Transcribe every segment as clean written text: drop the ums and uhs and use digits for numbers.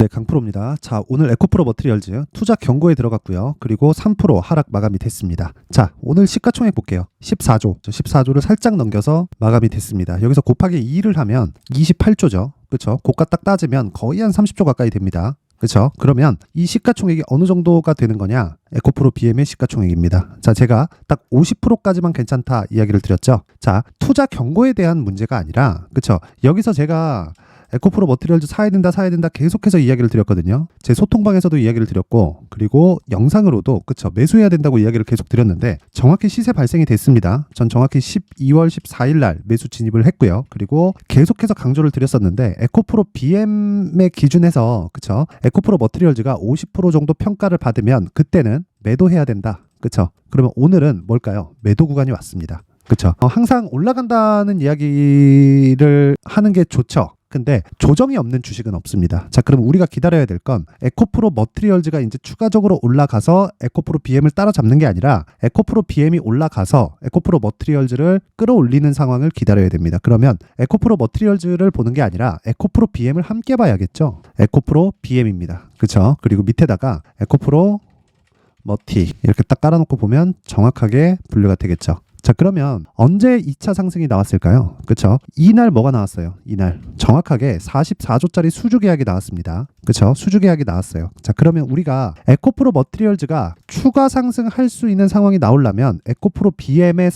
네, 강프로입니다. 자, 오늘 에코프로 머티리얼즈 투자 경고에 들어갔고요. 그리고 3% 하락 마감이 됐습니다. 자, 오늘 시가총액 볼게요. 14조. 14조를 살짝 넘겨서 마감이 됐습니다. 여기서 곱하기 2를 하면 28조죠. 그렇죠? 고가 딱 따지면 거의 한 30조 가까이 됩니다. 그렇죠? 그러면 이 시가총액이 어느 정도가 되는 거냐? 에코프로 BM의 시가총액입니다. 자, 제가 딱 50%까지만 괜찮다 이야기를 드렸죠. 자, 투자 경고에 대한 문제가 아니라, 그렇죠? 여기서 제가 에코프로 머티리얼즈 사야 된다 계속해서 이야기를 드렸거든요. 제 소통방에서도 이야기를 드렸고, 그리고 영상으로도 그쵸, 매수해야 된다고 이야기를 계속 드렸는데 정확히 시세 발생이 됐습니다. 전 정확히 12월 14일 날 매수 진입을 했고요. 그리고 계속해서 강조를 드렸었는데 에코프로 BM의 기준에서 그쵸, 에코프로 머티리얼즈가 50% 정도 평가를 받으면 그때는 매도해야 된다. 그쵸? 그러면 오늘은 뭘까요? 매도 구간이 왔습니다. 그쵸? 항상 올라간다는 이야기를 하는 게 좋죠. 근데 조정이 없는 주식은 없습니다. 자, 그럼 우리가 기다려야 될 건 에코프로 머티리얼즈가 이제 추가적으로 올라가서 에코프로 BM을 따라잡는 게 아니라 에코프로 BM이 올라가서 에코프로 머티리얼즈를 끌어올리는 상황을 기다려야 됩니다. 그러면 에코프로 머티리얼즈를 보는 게 아니라 에코프로 BM을 함께 봐야겠죠. 에코프로 BM입니다. 그렇죠? 그리고 밑에다가 에코프로 머티 이렇게 딱 깔아놓고 보면 정확하게 분류가 되겠죠. 자, 그러면 언제 2차 상승이 나왔을까요? 그쵸? 이날 뭐가 나왔어요? 이날 정확하게 44조짜리 수주 계약이 나왔습니다. 그쵸? 수주 계약이 나왔어요. 자, 그러면 우리가 에코프로 머티리얼즈가 추가 상승할 수 있는 상황이 나오려면 에코프로 BM의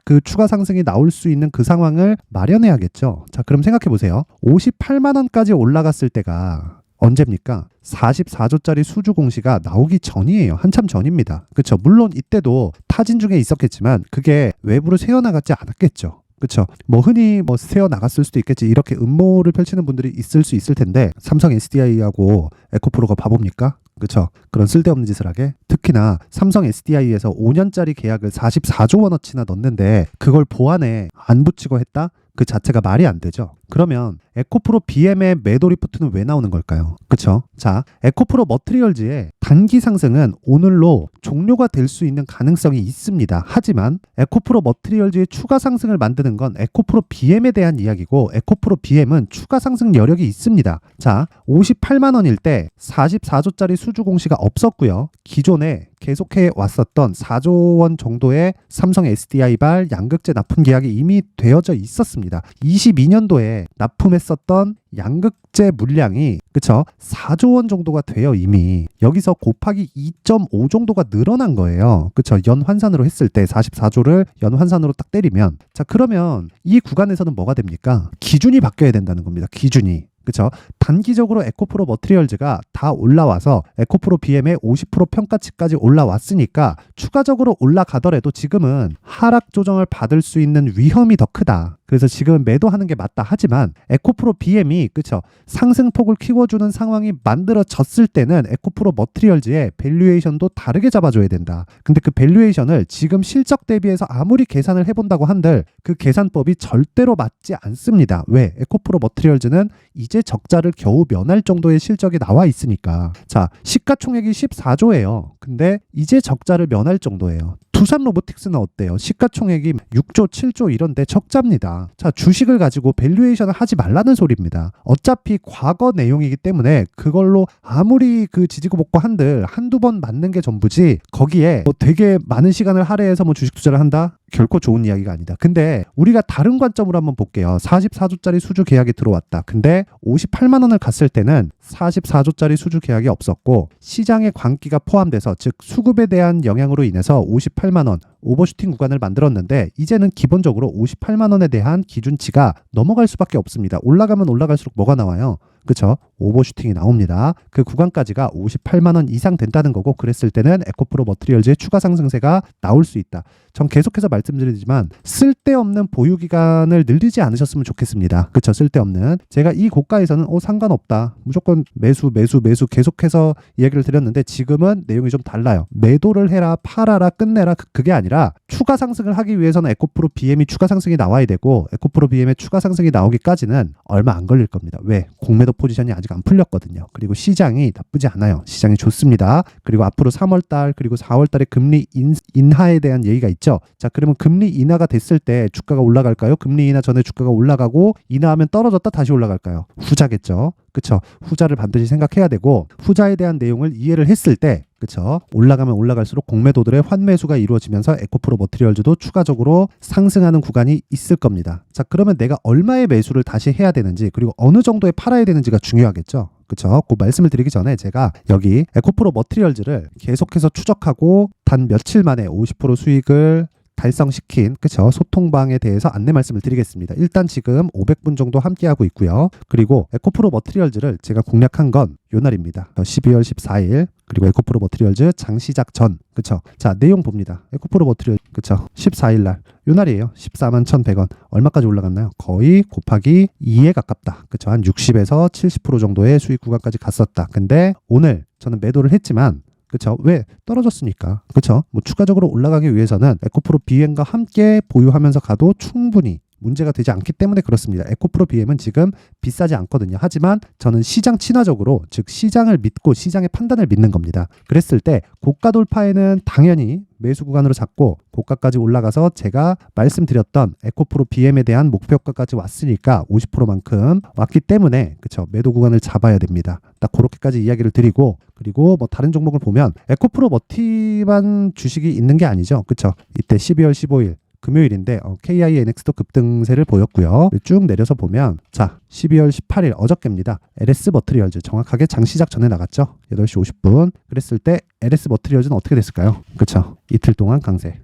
그 추가 상승이 나올 수 있는 그 상황을 마련해야겠죠. 자, 그럼 생각해 보세요. 58만 원까지 올라갔을 때가 언제입니까? 44조짜리 수주 공시가 나오기 전이에요. 한참 전입니다. 그렇죠? 물론 이때도 타진 중에 있었겠지만 그게 외부로 새어나가지 않았겠죠. 그렇죠? 뭐 흔히 뭐 새어나갔을 수도 있겠지. 이렇게 음모를 펼치는 분들이 있을 수 있을 텐데 삼성 SDI하고 에코프로가 바보입니까? 그렇죠? 그런 쓸데없는 짓을 하게. 특히나 삼성 SDI에서 5년짜리 계약을 44조 원어치나 넣는데 그걸 보안에 안 붙이고 했다? 그 자체가 말이 안 되죠. 그러면 에코프로 BM의 매도 리포트는 왜 나오는 걸까요? 그쵸? 자, 에코프로 머티리얼즈의 단기 상승은 오늘로 종료가 될 수 있는 가능성이 있습니다. 하지만 에코프로 머티리얼즈의 추가 상승을 만드는 건 에코프로 BM에 대한 이야기고 에코프로 BM은 추가 상승 여력이 있습니다. 자, 58만 원일 때 44조짜리 수주 공시가 없었고요. 기존에 계속해 왔었던 4조 원 정도의 삼성 SDI발 양극재 납품 계약이 이미 되어져 있었습니다. 22년도에 납품했었던 양극재 물량이 그쵸? 4조 원 정도가 돼요. 이미 여기서 곱하기 2.5 정도가 늘어난 거예요. 그쵸? 연환산으로 했을 때 44조를 연환산으로 딱 때리면, 자, 그러면 이 구간에서는 뭐가 됩니까? 기준이 바뀌어야 된다는 겁니다. 기준이. 그쵸? 단기적으로 에코프로 머티리얼즈가 다 올라와서 에코프로 BM의 50% 평가치까지 올라왔으니까 추가적으로 올라가더라도 지금은 하락 조정을 받을 수 있는 위험이 더 크다. 그래서 지금 매도하는 게 맞다. 하지만 에코프로 BM이 그쵸? 상승폭을 키워주는 상황이 만들어졌을 때는 에코프로 머티리얼즈의 밸류에이션도 다르게 잡아줘야 된다. 근데 그 밸류에이션을 지금 실적 대비해서 아무리 계산을 해본다고 한들 그 계산법이 절대로 맞지 않습니다. 왜? 에코프로 머티리얼즈는 이제 적자를 겨우 면할 정도의 실적이 나와 있으니까. 자, 시가총액이 14조예요. 근데 이제 적자를 면할 정도예요. 두산 로보틱스는 어때요? 시가총액이 6조, 7조 이런데 적자입니다. 자, 주식을 가지고 밸류에이션을 하지 말라는 소리입니다. 어차피 과거 내용이기 때문에 그걸로 아무리 그 지지고 볶고 한들 한두 번 맞는 게 전부지 거기에 뭐 되게 많은 시간을 할애해서 뭐 주식 투자를 한다? 결코 좋은 이야기가 아니다. 근데 우리가 다른 관점으로 한번 볼게요. 44조짜리 수주 계약이 들어왔다. 근데 58만 원을 갔을 때는 44조짜리 수주 계약이 없었고 시장의 광기가 포함돼서 즉 수급에 대한 영향으로 인해서 58만 원 오버슈팅 구간을 만들었는데 이제는 기본적으로 58만 원에 대한 기준치가 넘어갈 수밖에 없습니다. 올라가면 올라갈수록 뭐가 나와요? 그쵸? 오버슈팅이 나옵니다. 그 구간까지가 58만 원 이상 된다는 거고 그랬을 때는 에코프로 머티리얼즈의 추가 상승세가 나올 수 있다. 전 계속해서 말씀드리지만 쓸데없는 보유 기간을 늘리지 않으셨으면 좋겠습니다. 그쵸? 쓸데없는. 제가 이 고가에서는 상관없다. 무조건 매수 계속해서 이야기를 드렸는데 지금은 내용이 좀 달라요. 매도를 해라, 팔아라, 끝내라 그게 아니라 추가 상승을 하기 위해서는 에코프로 BM이 추가 상승이 나와야 되고 에코프로 BM의 추가 상승이 나오기까지는 얼마 안 걸릴 겁니다. 왜? 공매도 포지션이 아직 안 풀렸거든요. 그리고 시장이 나쁘지 않아요. 시장이 좋습니다. 그리고 앞으로 3월달 그리고 4월달에 금리 인하에 대한 얘기가 있죠. 자, 그러면 금리 인하가 됐을 때 주가가 올라갈까요? 금리 인하 전에 주가가 올라가고 인하하면 떨어졌다 다시 올라갈까요? 후자겠죠. 그쵸? 후자를 반드시 생각해야 되고 후자에 대한 내용을 이해를 했을 때 그쵸? 올라가면 올라갈수록 공매도들의 환매수가 이루어지면서 에코프로 머티리얼즈도 추가적으로 상승하는 구간이 있을 겁니다. 자, 그러면 내가 얼마의 매수를 다시 해야 되는지 그리고 어느 정도에 팔아야 되는지가 중요하겠죠. 그쵸? 그 말씀을 드리기 전에 제가 여기 에코프로 머티리얼즈를 계속해서 추적하고 단 며칠 만에 50% 수익을 달성시킨 그쵸 소통방에 대해서 안내 말씀을 드리겠습니다. 일단 지금 500분 정도 함께하고 있고요. 그리고 에코프로 머티리얼즈를 제가 공략한 건 요 날입니다. 12월 14일 그리고 에코프로 머티리얼즈 장시작 전 그쵸. 자 내용 봅니다. 에코프로 머티리얼 그쵸 14일 날 요 날이에요. 141,100원 얼마까지 올라갔나요? 거의 곱하기 2에 가깝다. 그쵸 한 60에서 70% 정도의 수익 구간까지 갔었다. 근데 오늘 저는 매도를 했지만 그쵸? 왜? 떨어졌으니까. 그쵸? 뭐 추가적으로 올라가기 위해서는 에코프로 BM과 함께 보유하면서 가도 충분히 문제가 되지 않기 때문에 그렇습니다. 에코프로 BM은 지금 비싸지 않거든요. 하지만 저는 시장 친화적으로 즉 시장을 믿고 시장의 판단을 믿는 겁니다. 그랬을 때 고가 돌파에는 당연히 매수 구간으로 잡고 고가까지 올라가서 제가 말씀드렸던 에코프로 BM에 대한 목표가까지 왔으니까 50%만큼 왔기 때문에 그쵸 매도 구간을 잡아야 됩니다. 딱 그렇게까지 이야기를 드리고 그리고 뭐 다른 종목을 보면 에코프로 머티만 주식이 있는 게 아니죠. 그쵸 이때 12월 15일 금요일인데 KINX도 급등세를 보였고요. 쭉 내려서 보면 자 12월 18일 어저께입니다. LS 머티리얼즈 정확하게 장시작 전에 나갔죠. 8시 50분 그랬을 때 LS 머티리얼즈는 어떻게 됐을까요? 그쵸 이틀 동안 강세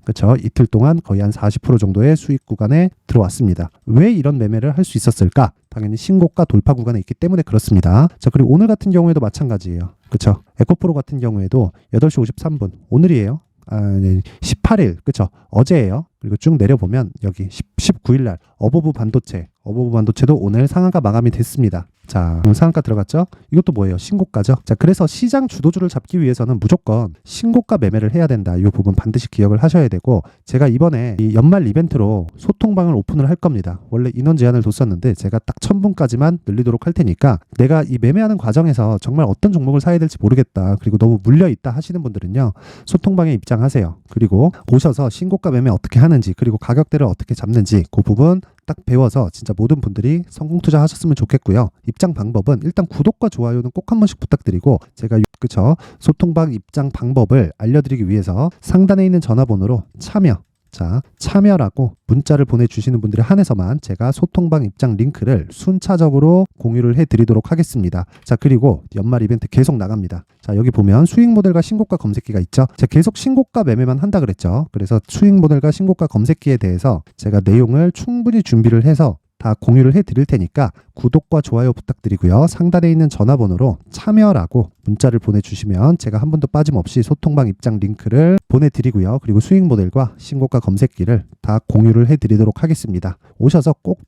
그쵸 이틀 동안 거의 한 40% 정도의 수익 구간에 들어왔습니다. 왜 이런 매매를 할 수 있었을까? 당연히 신고가 돌파 구간에 있기 때문에 그렇습니다. 자 그리고 오늘 같은 경우에도 마찬가지예요. 그쵸 에코프로 같은 경우에도 8시 53분 오늘이에요. 18일 그쵸 어제예요. 그리고 쭉 내려보면 여기 19일 날 어버브 반도체도 오늘 상한가 마감이 됐습니다. 자 상한가 들어갔죠. 이것도 뭐예요? 신고가죠. 자 그래서 시장 주도주를 잡기 위해서는 무조건 신고가 매매를 해야 된다. 이 부분 반드시 기억을 하셔야 되고 제가 이번에 이 연말 이벤트로 소통방을 오픈을 할 겁니다. 원래 인원 제한을 뒀었는데 제가 딱 1000분까지만 늘리도록 할 테니까 내가 이 매매하는 과정에서 정말 어떤 종목을 사야 될지 모르겠다. 그리고 너무 물려있다 하시는 분들은요. 소통방에 입장하세요. 그리고 오셔서 신고가 매매 어떻게 하는지 그리고 가격대를 어떻게 잡는지 그 부분 딱 배워서 진짜 모든 분들이 성공 투자하셨으면 좋겠고요. 입장 방법은 일단 구독과 좋아요는 꼭 한 번씩 부탁드리고 제가 그쵸 소통방 입장 방법을 알려드리기 위해서 상단에 있는 전화번호로 참여라고 문자를 보내주시는 분들에 한해서만 제가 소통방 입장 링크를 순차적으로 공유를 해드리도록 하겠습니다. 자 그리고 연말 이벤트 계속 나갑니다. 자 여기 보면 수익 모델과 신고가 검색기가 있죠. 제가 계속 신고가 매매만 한다 그랬죠. 그래서 수익 모델과 신고가 검색기에 대해서 제가 내용을 충분히 준비를 해서 다 공유를 해드릴 테니까 구독과 좋아요 부탁드리고요. 상단에 있는 전화번호로 참여라고 문자를 보내주시면 제가 한 번도 빠짐없이 소통방 입장 링크를 보내드리고요. 그리고 수익 모델과 신고가 검색기를 다 공유를 해드리도록 하겠습니다. 오셔서 꼭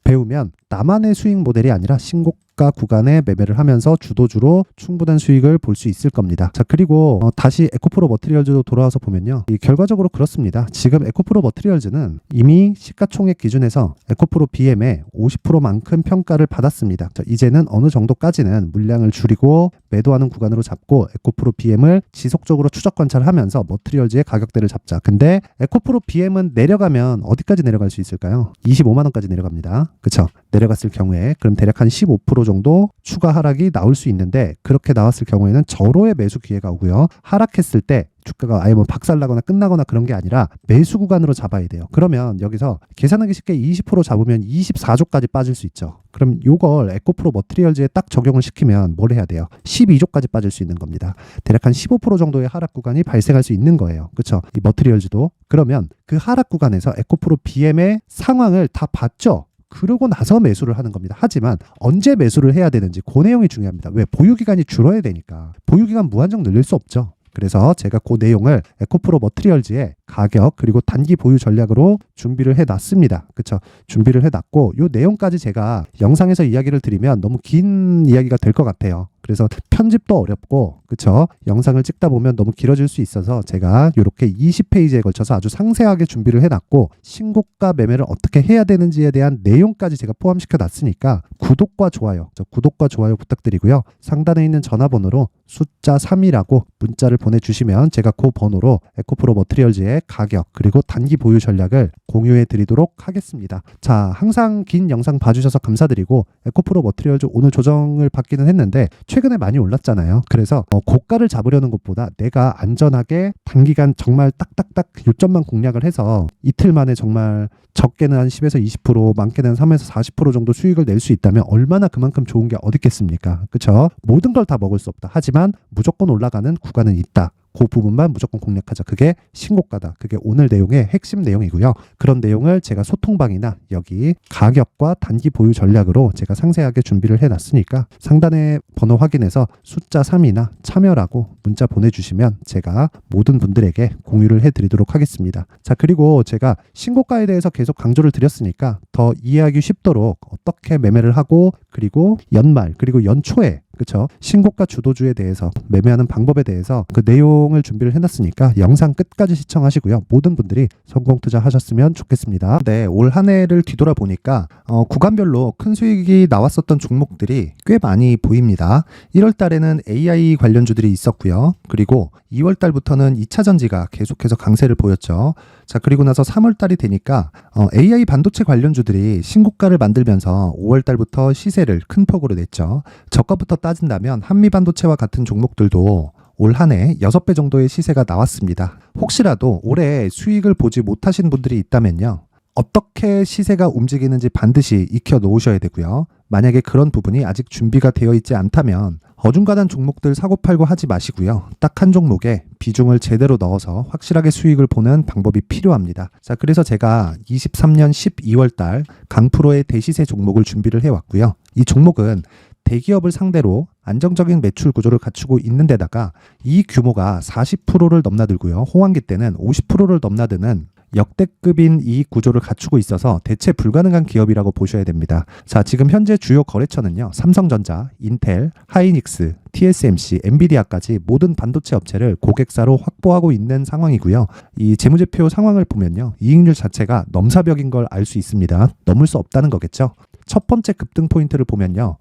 배우면 나만의 수익 모델이 아니라 신고가 구간에 매매를 하면서 주도주로 충분한 수익을 볼 수 있을 겁니다. 자 그리고 다시 에코프로 머티리얼즈도 돌아와서 보면요. 결과적으로 그렇습니다. 지금 에코프로 머티리얼즈는 이미 시가총액 기준에서 에코프로 BM의 50%만큼 평가를 받았습니다. 자, 이제는 어느 정도까지는 물량을 줄이고 매도하는 구간으로 잡고 에코프로 BM을 지속적으로 추적 관찰하면서 머티리얼즈의 가격대를 잡자. 근데 에코프로 BM은 내려가면 어디까지 내려갈 수 있을까요? 25만 원까지 내려갑니다. 그쵸? 내려갔을 경우에 그럼 대략 한 15% 정도 추가 하락이 나올 수 있는데 그렇게 나왔을 경우에는 절호의 매수 기회가 오고요. 하락했을 때 주가가 아예 뭐 박살나거나 끝나거나 그런 게 아니라 매수 구간으로 잡아야 돼요. 그러면 여기서 계산하기 쉽게 20% 잡으면 24조까지 빠질 수 있죠. 그럼 요걸 에코프로 머티리얼즈에 딱 적용을 시키면 뭘 해야 돼요? 12조까지 빠질 수 있는 겁니다. 대략 한 15% 정도의 하락 구간이 발생할 수 있는 거예요. 그렇죠? 이 머티리얼즈도. 그러면 그 하락 구간에서 에코프로 BM의 상황을 다 봤죠? 그러고 나서 매수를 하는 겁니다. 하지만 언제 매수를 해야 되는지 그 내용이 중요합니다. 왜? 보유기간이 줄어야 되니까. 보유기간 무한정 늘릴 수 없죠. 그래서 제가 그 내용을 에코프로 머티리얼즈의 가격 그리고 단기 보유 전략으로 준비를 해놨습니다. 그쵸? 준비를 해놨고 이 내용까지 제가 영상에서 이야기를 드리면 너무 긴 이야기가 될 것 같아요. 그래서 편집도 어렵고 그쵸? 영상을 찍다 보면 너무 길어질 수 있어서 제가 이렇게 20페이지에 걸쳐서 아주 상세하게 준비를 해놨고 신고가 매매를 어떻게 해야 되는지에 대한 내용까지 제가 포함시켜 놨으니까 구독과 좋아요, 구독과 좋아요 부탁드리고요. 상단에 있는 전화번호로 숫자 3이라고 문자를 보내주시면 제가 그 번호로 에코프로 머티리얼즈의 가격 그리고 단기 보유 전략을 공유해 드리도록 하겠습니다. 자, 항상 긴 영상 봐주셔서 감사드리고 에코프로 머티리얼즈 오늘 조정을 받기는 했는데 최근에 많이 올랐잖아요. 그래서 고가를 잡으려는 것보다 내가 안전하게 단기간 정말 딱딱딱 요점만 공략을 해서 이틀 만에 정말 적게는 한 10에서 20%, 많게는 3에서 40% 정도 수익을 낼 수 있다면 얼마나 그만큼 좋은 게 어디 있겠습니까? 그렇죠? 모든 걸 다 먹을 수 없다. 하지만 무조건 올라가는 구간은 있다. 그 부분만 무조건 공략하자. 그게 신고가다. 그게 오늘 내용의 핵심 내용이고요. 그런 내용을 제가 소통방이나 여기 가격과 단기 보유 전략으로 제가 상세하게 준비를 해놨으니까 상단에 번호 확인해서 숫자 3이나 참여라고 문자 보내주시면 제가 모든 분들에게 공유를 해드리도록 하겠습니다. 자, 그리고 제가 신고가에 대해서 계속 강조를 드렸으니까 더 이해하기 쉽도록 어떻게 매매를 하고 그리고 연말 그리고 연초에 그렇죠. 신고가 주도주에 대해서 매매하는 방법에 대해서 그 내용을 준비를 해놨으니까 영상 끝까지 시청하시고요. 모든 분들이 성공 투자하셨으면 좋겠습니다. 네, 올 한 해를 뒤돌아보니까 구간별로 큰 수익이 나왔었던 종목들이 꽤 많이 보입니다. 1월 달에는 AI 관련주들이 있었고요. 그리고 2월 달부터는 2차 전지가 계속해서 강세를 보였죠. 자, 그리고 나서 3월 달이 되니까 AI 반도체 관련주들이 신고가를 만들면서 5월 달부터 시세를 큰 폭으로 냈죠. 저가부터 따진다면 한미반도체와 같은 종목들도 올 한 해 6배 정도의 시세가 나왔습니다. 혹시라도 올해 수익을 보지 못하신 분들이 있다면요. 어떻게 시세가 움직이는지 반드시 익혀 놓으셔야 되고요. 만약에 그런 부분이 아직 준비가 되어 있지 않다면 어중간한 종목들 사고팔고 하지 마시고요. 딱 한 종목에 비중을 제대로 넣어서 확실하게 수익을 보는 방법이 필요합니다. 자, 그래서 제가 23년 12월 달 강프로의 대시세 종목을 준비를 해왔고요. 이 종목은 대기업을 상대로 안정적인 매출 구조를 갖추고 있는 데다가 이 규모가 40%를 넘나들고요. 호황기 때는 50%를 넘나드는 역대급인 이익 구조를 갖추고 있어서 대체 불가능한 기업이라고 보셔야 됩니다. 자, 지금 현재 주요 거래처는요. 삼성전자, 인텔, 하이닉스, TSMC, 엔비디아까지 모든 반도체 업체를 고객사로 확보하고 있는 상황이고요. 이 재무제표 상황을 보면요. 이익률 자체가 넘사벽인 걸 알 수 있습니다. 넘을 수 없다는 거겠죠. 첫 번째 급등 포인트를 보면요.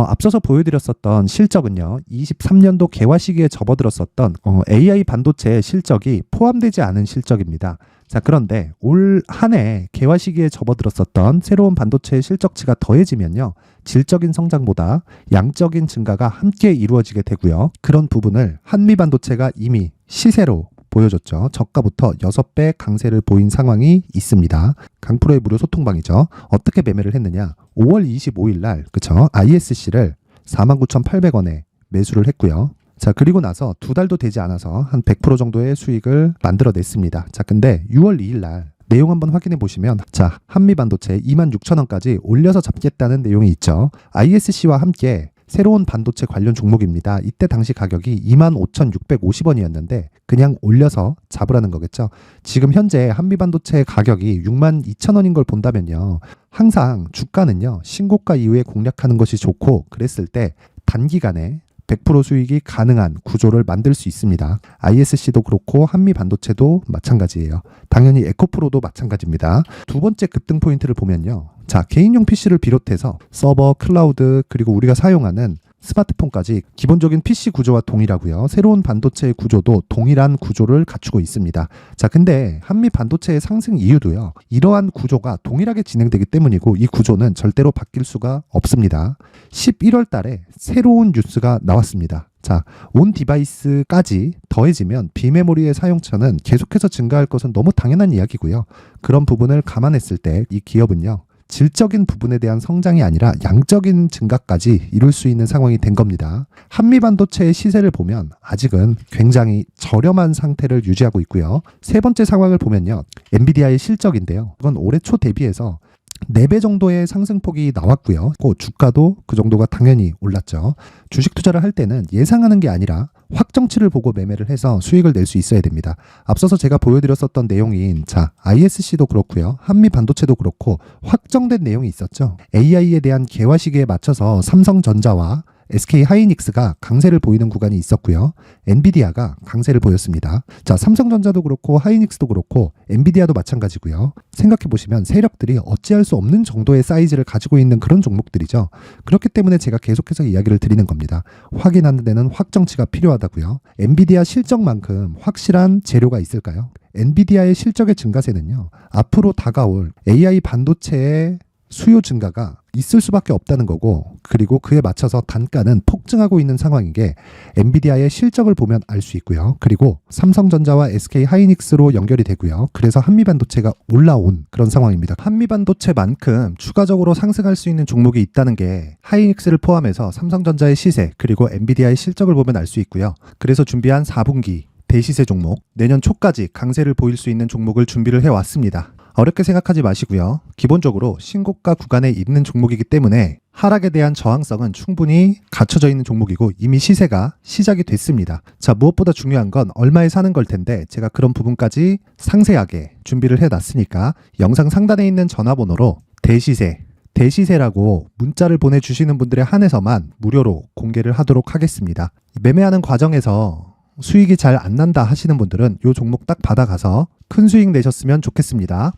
앞서서 보여드렸었던 실적은요. 23년도 개화 시기에 접어들었었던 AI 반도체의 실적이 포함되지 않은 실적입니다. 자, 그런데 올 한 해 개화 시기에 접어들었었던 새로운 반도체의 실적치가 더해지면요. 질적인 성장보다 양적인 증가가 함께 이루어지게 되고요. 그런 부분을 한미반도체가 이미 시세로 보여줬죠. 저가부터 6배 강세를 보인 상황이 있습니다. 강프로의 무료 소통방이죠. 어떻게 매매를 했느냐. 5월 25일 날 그쵸? ISC를 49,800원에 매수를 했고요. 자, 그리고 나서 2달도 되지 않아서 한 100% 정도의 수익을 만들어냈습니다. 자, 근데 6월 2일 날 내용 한번 확인해 보시면 자, 한미반도체 26,000원까지 올려서 잡겠다는 내용이 있죠. ISC와 함께 새로운 반도체 관련 종목입니다. 이때 당시 가격이 25,650원이었는데 그냥 올려서 잡으라는 거겠죠. 지금 현재 한미반도체 가격이 62,000원인 걸 본다면요. 항상 주가는요. 신고가 이후에 공략하는 것이 좋고 그랬을 때 단기간에 100% 수익이 가능한 구조를 만들 수 있습니다. ISC도 그렇고 한미반도체도 마찬가지예요. 당연히 에코프로도 마찬가지입니다. 두 번째 급등 포인트를 보면요. 자, 개인용 PC를 비롯해서 서버, 클라우드, 그리고 우리가 사용하는 스마트폰까지 기본적인 PC 구조와 동일하고요. 새로운 반도체의 구조도 동일한 구조를 갖추고 있습니다. 자, 근데 한미 반도체의 상승 이유도요. 이러한 구조가 동일하게 진행되기 때문이고 이 구조는 절대로 바뀔 수가 없습니다. 11월 달에 새로운 뉴스가 나왔습니다. 자, 온 디바이스까지 더해지면 비메모리의 사용처는 계속해서 증가할 것은 너무 당연한 이야기고요. 그런 부분을 감안했을 때 이 기업은요. 질적인 부분에 대한 성장이 아니라 양적인 증가까지 이룰 수 있는 상황이 된 겁니다. 한미반도체의 시세를 보면 아직은 굉장히 저렴한 상태를 유지하고 있고요. 세 번째 상황을 보면요. 엔비디아의 실적인데요. 그건 올해 초 대비해서 4배 정도의 상승폭이 나왔고요. 그 주가도 그 정도가 당연히 올랐죠. 주식 투자를 할 때는 예상하는 게 아니라 확정치를 보고 매매를 해서 수익을 낼 수 있어야 됩니다. 앞서서 제가 보여드렸었던 내용인 자, ISC도 그렇고요. 한미 반도체도 그렇고 확정된 내용이 있었죠. AI에 대한 개화 시기에 맞춰서 삼성전자와 SK 하이닉스가 강세를 보이는 구간이 있었고요. 엔비디아가 강세를 보였습니다. 자, 삼성전자도 그렇고 하이닉스도 그렇고 엔비디아도 마찬가지고요. 생각해 보시면 세력들이 어찌할 수 없는 정도의 사이즈를 가지고 있는 그런 종목들이죠. 그렇기 때문에 제가 계속해서 이야기를 드리는 겁니다. 확인하는 데는 확정치가 필요하다고요. 엔비디아 실적만큼 확실한 재료가 있을까요? 엔비디아의 실적의 증가세는요, 앞으로 다가올 AI 반도체의 수요 증가가 있을 수밖에 없다는 거고, 그리고 그에 맞춰서 단가는 폭증하고 있는 상황인 게 엔비디아의 실적을 보면 알 수 있고요. 그리고 삼성전자와 SK 하이닉스로 연결이 되고요. 그래서 한미반도체가 올라온 그런 상황입니다. 한미반도체만큼 추가적으로 상승할 수 있는 종목이 있다는 게 하이닉스를 포함해서 삼성전자의 시세 그리고 엔비디아의 실적을 보면 알 수 있고요. 그래서 준비한 4분기 대시세 종목, 내년 초까지 강세를 보일 수 있는 종목을 준비를 해왔습니다. 어렵게 생각하지 마시고요. 기본적으로 신고가 구간에 있는 종목이기 때문에 하락에 대한 저항성은 충분히 갖춰져 있는 종목이고 이미 시세가 시작이 됐습니다. 자, 무엇보다 중요한 건 얼마에 사는 걸 텐데 제가 그런 부분까지 상세하게 준비를 해놨으니까 영상 상단에 있는 전화번호로 대시세라고 문자를 보내주시는 분들에 한해서만 무료로 공개를 하도록 하겠습니다. 매매하는 과정에서 수익이 잘 안 난다 하시는 분들은 이 종목 딱 받아가서 큰 수익 내셨으면 좋겠습니다.